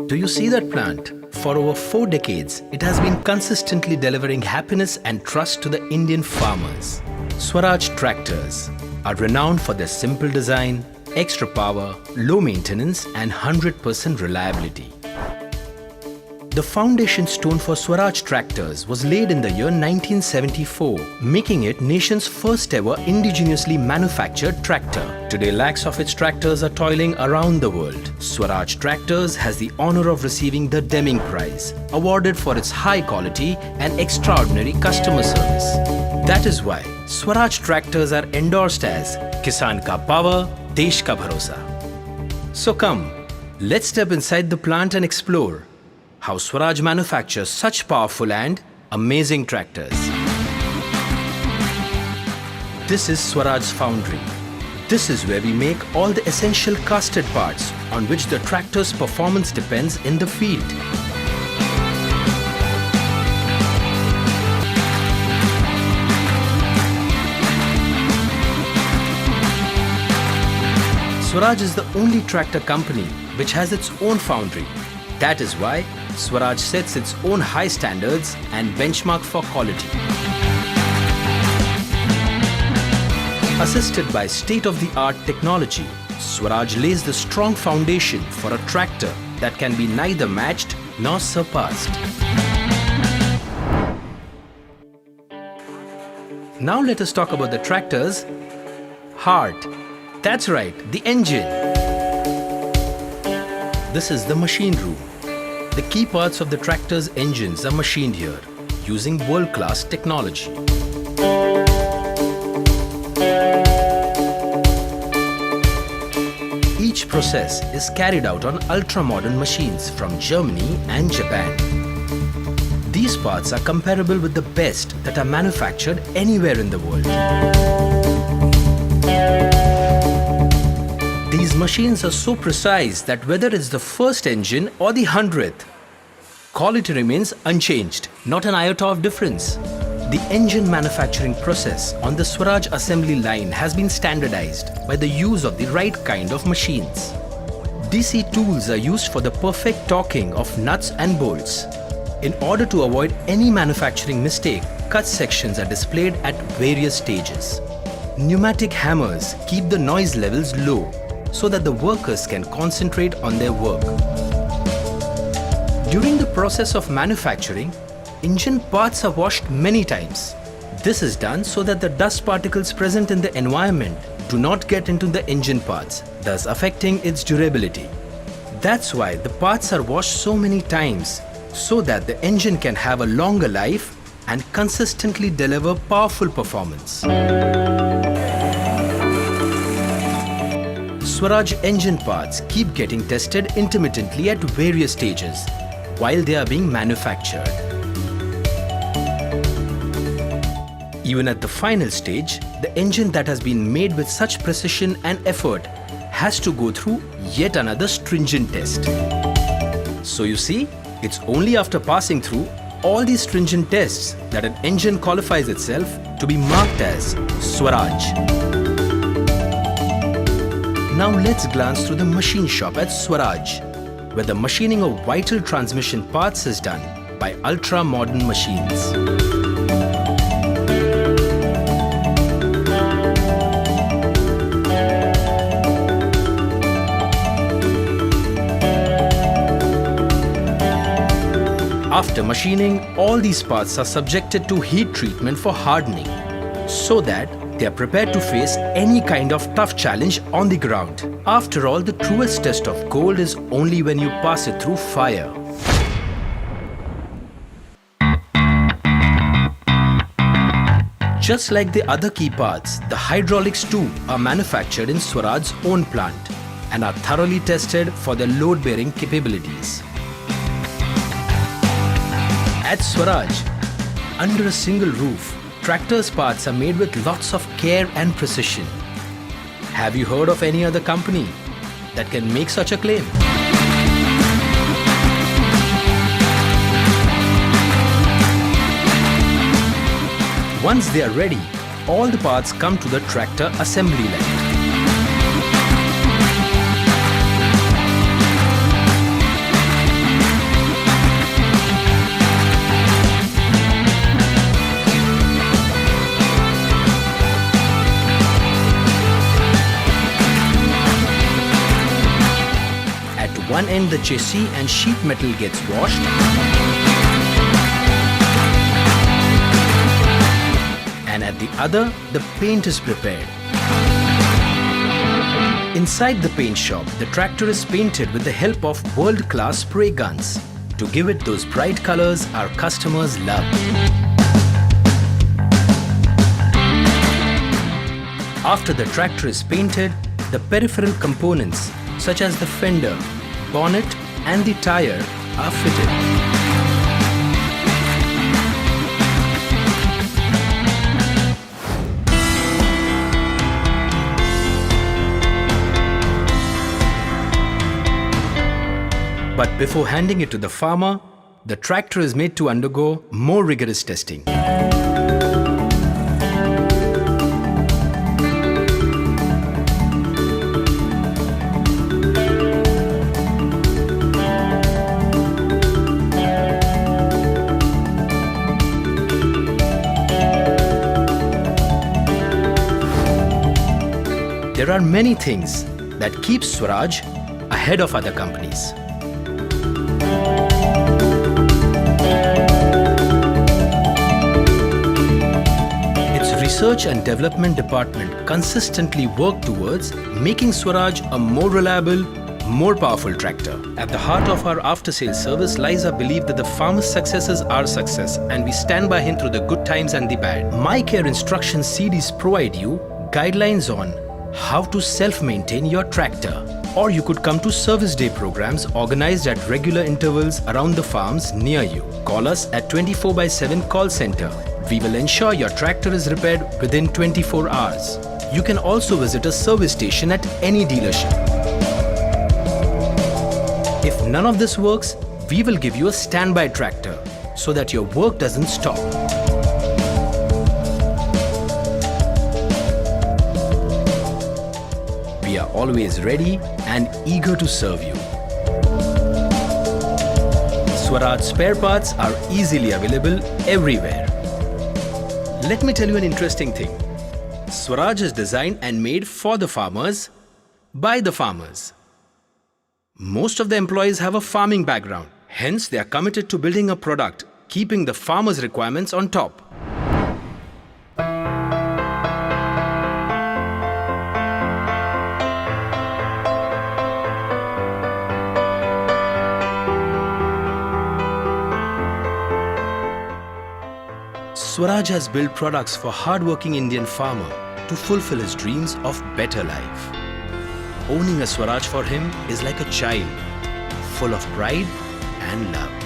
Do you see that plant? For over 4 decades, it has been consistently delivering happiness and trust to the Indian farmers. Swaraj tractors are renowned for their simple design, extra power, low maintenance and 100% reliability. The foundation stone for Swaraj tractors was laid in the year 1974, making it nation's first ever indigenously manufactured tractor. Today, lakhs of its tractors are toiling around the world. Swaraj Tractors has the honor of receiving the Deming Prize, awarded for its high quality and extraordinary customer service. That is why Swaraj Tractors are endorsed as Kisan ka power, Desh ka bharosa. So come, let's step inside the plant and explore how Swaraj manufactures such powerful and amazing tractors. This is Swaraj's foundry. This is where we make all the essential casted parts on which the tractor's performance depends in the field. Swaraj is the only tractor company which has its own foundry. That is why Swaraj sets its own high standards and benchmark for quality. Assisted by state-of-the-art technology, Swaraj lays the strong foundation for a tractor that can be neither matched nor surpassed. Now let us talk about the tractor's heart. That's right, the engine. This is the machine room. The key parts of the tractor's engines are machined here, using world-class technology. Each process is carried out on ultra-modern machines from Germany and Japan. These parts are comparable with the best that are manufactured anywhere in the world. These machines are so precise that whether it's the first engine or the 100th, quality remains unchanged, not an iota of difference. The engine manufacturing process on the Swaraj assembly line has been standardized by the use of the right kind of machines. DC tools are used for the perfect torquing of nuts and bolts. In order to avoid any manufacturing mistake, cut sections are displayed at various stages. Pneumatic hammers keep the noise levels low, so that the workers can concentrate on their work. During the process of manufacturing, engine parts are washed many times. This is done so that the dust particles present in the environment do not get into the engine parts, thus affecting its durability. That's why the parts are washed so many times, so that the engine can have a longer life and consistently deliver powerful performance. Swaraj engine parts keep getting tested intermittently at various stages while they are being manufactured. Even at the final stage, the engine that has been made with such precision and effort has to go through yet another stringent test. So you see, it's only after passing through all these stringent tests that an engine qualifies itself to be marked as Swaraj. Now let's glance through the machine shop at Swaraj, where the machining of vital transmission parts is done by ultra-modern machines. After machining, all these parts are subjected to heat treatment for hardening, so that they are prepared to face any kind of tough challenge on the ground. After all, the truest test of gold is only when you pass it through fire. Just like the other key parts, the hydraulics too are manufactured in Swaraj's own plant and are thoroughly tested for their load-bearing capabilities. At Swaraj, under a single roof, tractors' parts are made with lots of care and precision. Have you heard of any other company that can make such a claim? Once they are ready, all the parts come to the tractor assembly line. one end, the chassis and sheet metal gets washed. And at the other, the paint is prepared. Inside the paint shop, the tractor is painted with the help of world-class spray guns to give it those bright colors our customers love. After the tractor is painted, the peripheral components such as the fender, bonnet and the tire are fitted. But before handing it to the farmer, the tractor is made to undergo more rigorous testing. There are many things that keep Swaraj ahead of other companies. Research and development department consistently work towards making Swaraj a more reliable, more powerful tractor. At the heart of our after-sales service lies our belief that the farmer's success is our success and we stand by him through the good times and the bad. My Care Instruction CDs provide you guidelines on how to self-maintain your tractor. Or you could come to service day programs organized at regular intervals around the farms near you. Call us at 24/7 call center. We will ensure your tractor is repaired within 24 hours. You can also visit a service station at any dealership. If none of this works, we will give you a standby tractor so that your work doesn't stop. We are always ready and eager to serve you. Swaraj spare parts are easily available everywhere. Let me tell you an interesting thing. Swaraj is designed and made for the farmers, by the farmers. Most of the employees have a farming background. Hence, they are committed to building a product, keeping the farmers' requirements on top. Swaraj has built products for hard-working Indian farmer to fulfill his dreams of better life. Owning a Swaraj for him is like a child, full of pride and love.